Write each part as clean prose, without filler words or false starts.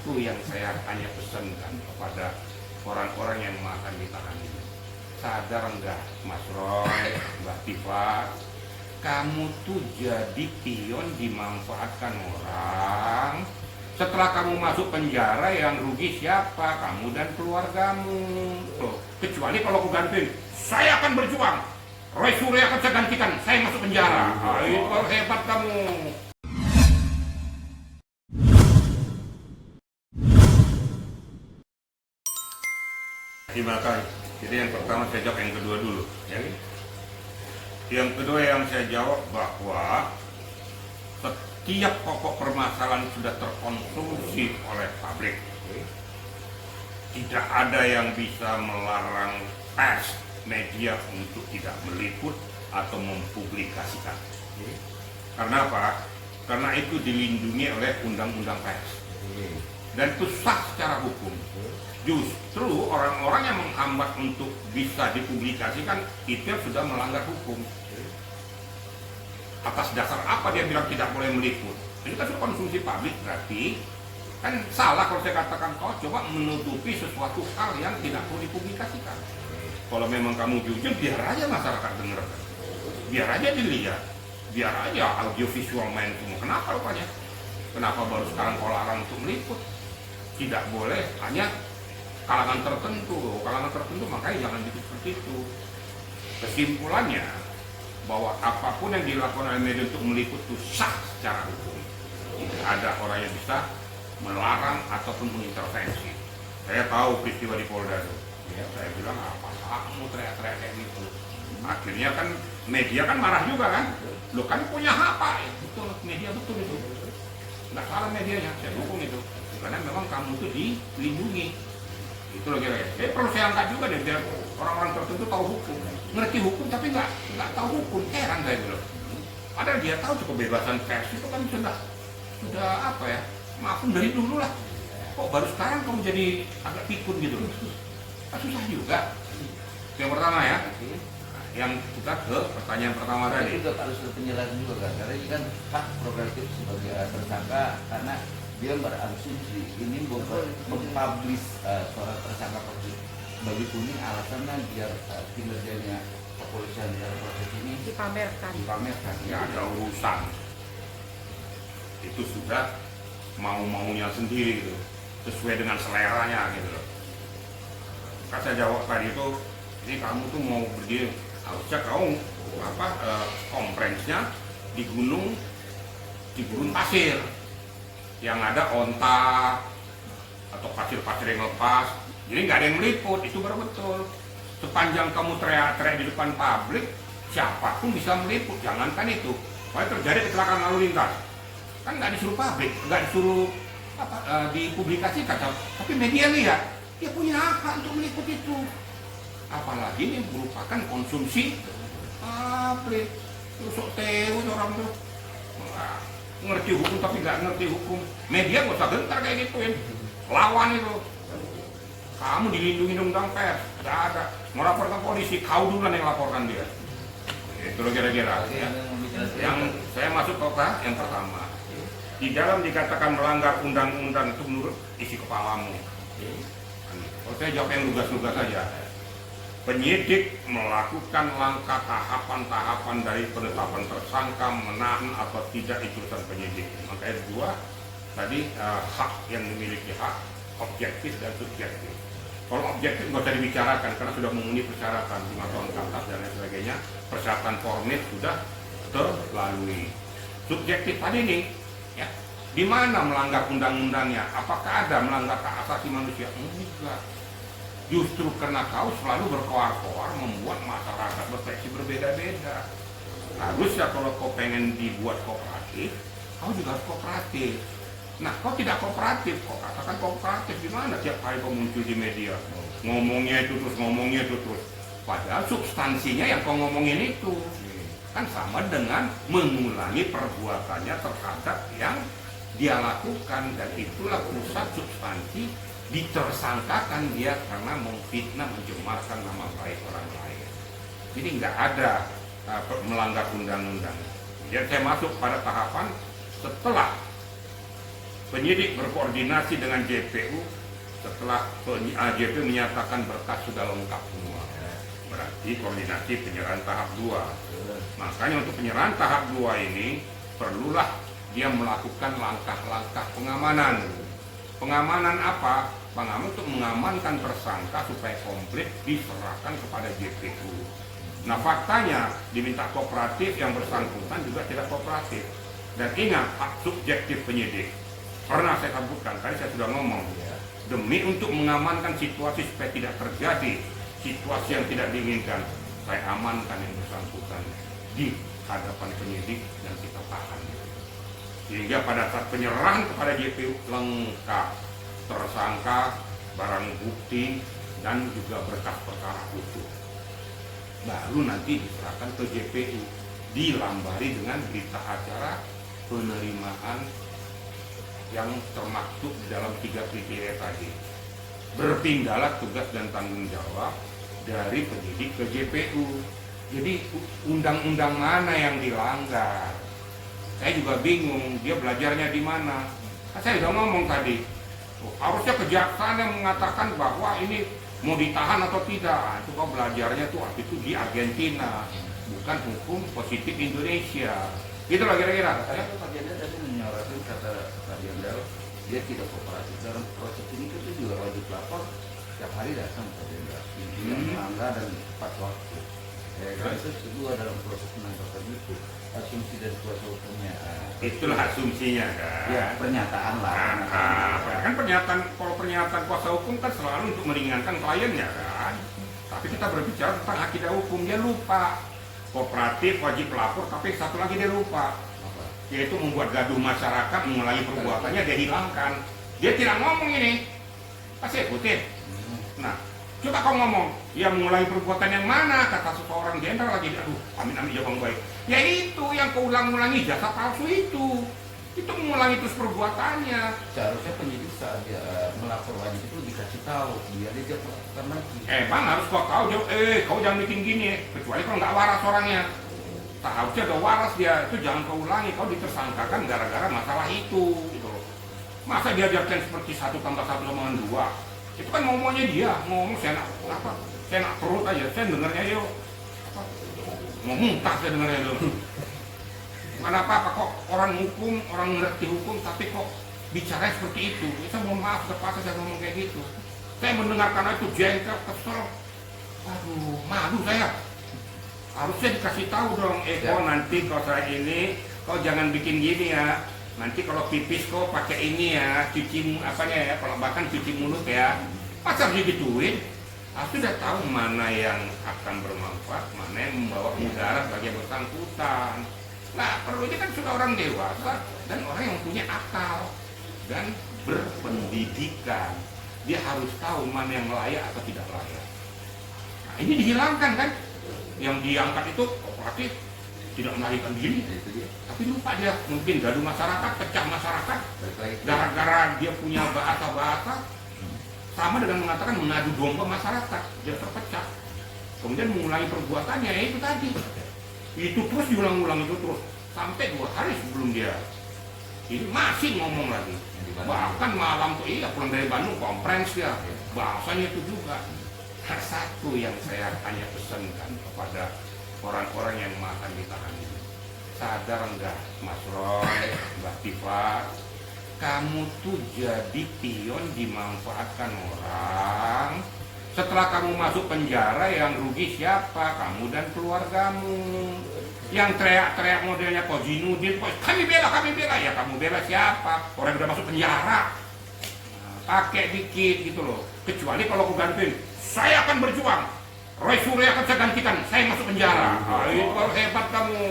satu yang saya hanya pesankan kepada orang-orang yang akan ditahan ini. Sadar enggak Mas Roy, Mbak Tifa, kamu tuh jadi pion dimanfaatkan orang. Setelah kamu masuk penjara yang rugi siapa? Kamu dan keluargamu. Tuh, kecuali kalau aku gantiin, saya akan berjuang. Roy Surya akan saya gantikan, saya masuk penjara. Itu hebat kamu. Terima kasih. Jadi yang pertama saya jawab, yang kedua dulu. Ya. Yang kedua yang saya jawab bahwa setiap pokok permasalahan sudah terkonsumsi oleh publik. Tidak ada yang bisa melarang pers, media untuk tidak meliput atau mempublikasikan. Karena apa? Karena itu dilindungi oleh undang-undang pers. Dan itu sah secara hukum. Justru orang-orang yang menghambat untuk bisa dipublikasikan itu sudah melanggar hukum. Atas dasar apa dia bilang tidak boleh meliput? Ini kan sudah konsumsi publik, berarti kan salah kalau saya katakan kau coba menutupi sesuatu hal yang tidak perlu dipublikasikan. Kalau memang kamu jujur, biar aja masyarakat dengar, biar aja dilihat, biar aja audiovisual main semua. Kenapa rupanya? Kenapa baru sekarang kau larang untuk meliput? Tidak boleh hanya kalangan tertentu, makanya jangan bikin seperti itu. Kesimpulannya bahwa apapun yang dilakukan oleh media untuk meliput itu sah secara hukum. Tidak ada orang yang bisa melarang ataupun mengintervensi. Saya tahu peristiwa di Polda itu. Ya, saya bilang apa kamu teriak-teriak kayak gitu. Akhirnya kan media kan marah juga kan. Lo kan punya hak Pak. Betul, media betul itu. Nggak salah medianya, saya dukung itu. Karena memang kamu itu dilindungi. Itu loh kira-kira. Perlu saya angkat juga deh biar orang-orang tertentu tahu hukum, ngerti hukum tapi nggak tahu hukum. Heran saya dulu. Padahal dia tahu kebebasan pers itu kan sudah apa ya? Maafin dari dulu lah. Kok baru sekarang kamu jadi agak pikun gitu? Susah juga. Yang pertama ya. Yang kita ke pertanyaan pertama tadi. Itu harus ada penjelasan juga kan, karena ini kan hak prerogatif sebagai tersangka karena dia berasumsi ini mempublish suara tersangka bagi kuning alasannya biar kinerjanya kepolisian dalam proses ini dipamerkan. Ya ada urusan. Itu sudah mau-maunya sendiri gitu, sesuai dengan seleranya gitu loh. Saya jawab tadi itu, ini kamu tuh mau berdiri, harusnya kamu konferensinya di gunung pasir yang ada onta atau pasir-pasir yang lepas, jadi nggak ada yang meliput. Itu baru betul. Sepanjang kamu teriak-teriak di depan publik, siapapun bisa meliput. Jangankan itu, kalau terjadi kecelakaan lalu lintas, kan nggak disuruh publik, nggak disuruh dipublikasikan, tapi media lihat, dia punya hak untuk meliput itu. Apalagi ini merupakan konsumsi publik. Sok tewe orang tuh ngerti hukum tapi nggak ngerti hukum. Media nggak usah gentar kayak gituin, lawan itu. Kamu dilindungi undang pers, nggak ada. Mau lapor ke polisi, kau duluan yang laporkan dia. Itu loh kira-kira. Ya. Yang saya masuk ke yang pertama, di dalam dikatakan melanggar undang-undang itu menurut isi kepalamu. Kalau saya jawab yang lugas-lugas saja. Penyidik melakukan langkah tahapan-tahapan dari penetapan tersangka, menahan atau tidak itu urusan penyidik. Makanya dua tadi hak yang dimiliki hak objektif dan subjektif. Kalau objektif nggak usah dibicarakan karena sudah memenuhi persyaratan 5 tahun ke atas dan lain sebagainya, persyaratan formil sudah terlalui. Subjektif tadi nih, ya, di mana melanggar undang-undangnya? Apakah ada melanggar hak asasi manusia? Enggak. Justru karena kau selalu berkoar-koar membuat masyarakat berpersepsi berbeda-beda. Harusnya kalau kau pengen dibuat kooperatif, kau juga harus kooperatif. Nah, kau tidak kooperatif, kau katakan kooperatif di mana tiap kali kau muncul di media, ngomongnya itu terus. Padahal substansinya yang kau ngomongin itu kan sama dengan mengulangi perbuatannya terhadap yang dia lakukan, dan itulah pusat substansi ditersangkakan dia karena memfitnah, mencemarkan nama baik orang lain. Jadi nggak ada melanggar undang-undang. Jadi saya masuk pada tahapan setelah Penyidik berkoordinasi dengan JPU setelah JPU menyatakan berkas sudah lengkap semua. Berarti koordinasi penyerahan tahap 2. Makanya untuk penyerahan tahap 2 ini perlulah dia melakukan langkah-langkah pengamanan. Pengamanan apa? Pengamanan untuk mengamankan tersangka supaya komplit diserahkan kepada JPU. Nah faktanya diminta kooperatif, yang bersangkutan juga tidak kooperatif. Dan ingat, hak subjektif penyidik. Pernah saya sebutkan, tadi saya sudah ngomong. Demi untuk mengamankan situasi supaya tidak terjadi situasi yang tidak diinginkan, saya amankan yang bersangkutan di hadapan penyidik dan kita tahan. Sehingga pada saat penyerahan kepada JPU lengkap, tersangka, barang bukti, dan juga berkas perkara utuh. Baru nanti diserahkan ke JPU, dilambari dengan berita acara penerimaan yang termaktub di dalam 3 kriteria tadi. Berpindahlah tugas dan tanggung jawab dari penyidik ke JPU. Jadi undang-undang mana yang dilanggar? Saya juga bingung, dia belajarnya di mana? Nah, saya sudah ngomong tadi, harusnya kejaksaan yang mengatakan bahwa ini mau ditahan atau tidak. Nah, itu kok belajarnya tuh waktu itu di Argentina, bukan hukum positif Indonesia. Itulah kira-kira. Saya Pak Jenderal tadi menyoroti kata Pak Jenderal, dia tidak kooperatif dalam proses ini. Itu juga wajib lapor setiap hari datang Pak Jenderal. Yang melanggar dan tepat waktu. Itu kedua dalam proses penangkapan itu asumsi dari kuasa hukumnya. Itulah asumsinya kan. Ya pernyataan lah. Kan pernyataan, kalau pernyataan kuasa hukum kan selalu untuk meringankan kliennya kan. Tapi kita berbicara tentang akidah hukum, dia lupa. Kooperatif wajib lapor, tapi satu lagi dia lupa, yaitu membuat gaduh masyarakat, mengulangi perbuatannya, dia hilangkan. Dia tidak ngomong ini, pasti ikutin. Nah, coba kau ngomong, yang mengulangi perbuatan yang mana? Kata seseorang jenderal lagi, aduh, amin jawab baik. Ya itu yang kau ulang-ulangi, jasa palsu itu mengulangi terus perbuatannya. Seharusnya penyidik saat dia melapor wajib itu dikasih tahu, biar dia melakukan lagi. Bang harus kau tahu, kau jangan bikin gini, kecuali kalau nggak waras orangnya. Harusnya udah waras dia, itu jangan kau ulangi, kau ditersangkakan gara-gara masalah itu. Gitu. Masa dia diajarkan seperti 1 tambah 1 sama 2? Itu kan ngomongnya dia, ngomong saya nak perut aja, saya dengarnya dia mau muntah saya dengarnya dia. Kenapa kok orang hukum, orang ngerti hukum, tapi kok bicara seperti itu? Saya mohon maaf, terpaksa saya ngomong kayak gitu. Saya mendengarkan itu jengkel, kesel. Aduh, malu saya. Harusnya dikasih tahu dong, kok nanti kalau saya ini, kau jangan bikin gini ya. Nanti kalau pipis kau pakai ini ya, cuci apanya ya, kalau bahkan cuci mulut ya. Masa harus digituin? Aku sudah tahu mana yang akan bermanfaat, mana yang membawa mudarat bagi yang bersangkutan. Nah, perlunya kan sudah orang dewasa dan orang yang punya akal dan berpendidikan. Dia harus tahu mana yang layak atau tidak layak. Nah, ini dihilangkan kan? Yang diangkat itu kooperatif, tidak melarikan diri. Tapi lupa dia, mungkin gaduh masyarakat, pecah masyarakat. Gara-gara dia punya bahasa-bahasa sama dengan mengatakan mengadu domba masyarakat, dia terpecah. Kemudian mengulangi perbuatannya, ya itu tadi. Itu terus diulang-ulang itu terus sampai 2 hari sebelum dia ini masih ngomong lagi. Bahkan malam tuh pulang dari Bandung konferensi ya, bahasanya itu juga. Nah, satu yang saya hanya pesankan kepada orang-orang yang akan ditahan ini, sadar enggak Mas Roy, Mbak Tifa, kamu tuh jadi pion dimanfaatkan orang. Setelah kamu masuk penjara, yang rugi siapa? Kamu dan keluargamu. Yang teriak-teriak modelnya Kozinudin, kami bela, ya kamu bela siapa? Orang udah masuk penjara. Nah, pakai dikit gitu loh. Kecuali kalau aku gantiin, saya akan berjuang. Roy Surya akan saya gantikan, saya masuk penjara. Nah, itu baru hebat kamu.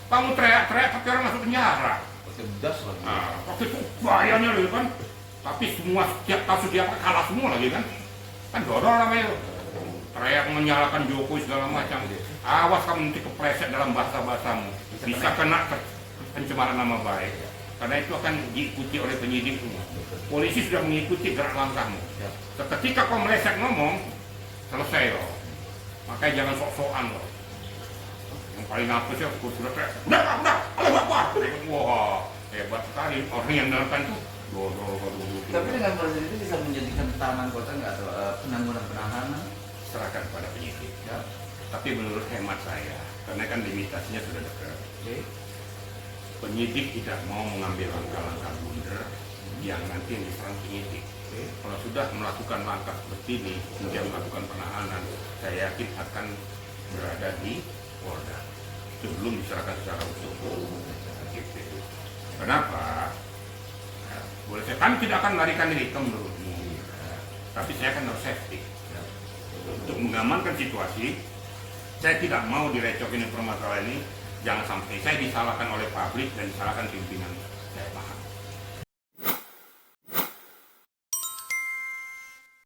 Kamu teriak-teriak tapi orang masuk penjara. Pakai das lagi. Nah, waktu itu bahayanya loh kan. Tapi semua setiap kasus dia kalah semua lagi kan. Kan dodol namanya, teriak menyalahkan Jokowi segala macam. Awas kamu nanti kepleset dalam bahasa-bahasamu, bisa kena pencemaran nama baik. Karena itu akan diikuti oleh penyidik semua. Polisi sudah mengikuti gerak langkahmu. Ketika kau meleset ngomong, selesai loh. Makanya jangan sok-sokan loh. Yang paling apa sih? Udah, Allah Akbar. Wah, hebat sekali orang yang melakukan itu. Tapi dengan proses itu bisa menjadikan tahanan kota nggak atau penangguhan penahanan? Serahkan pada penyidik. Ya. Tapi menurut hemat saya, karena kan limitasinya sudah dekat, Oke. penyidik tidak mau mengambil langkah-langkah blunder yang nanti yang diserang penyidik. Oke. Kalau sudah melakukan langkah seperti ini, kemudian melakukan penahanan, saya yakin akan berada di Polda sebelum diserahkan secara utuh. Gitu. Kenapa? Boleh saya kan tidak akan melarikan diri itu menurutmu, tapi saya akan harus safety untuk mengamankan situasi. Saya tidak mau direcokin permasalahan ini. Jangan sampai saya disalahkan oleh publik dan disalahkan pimpinan. Saya paham.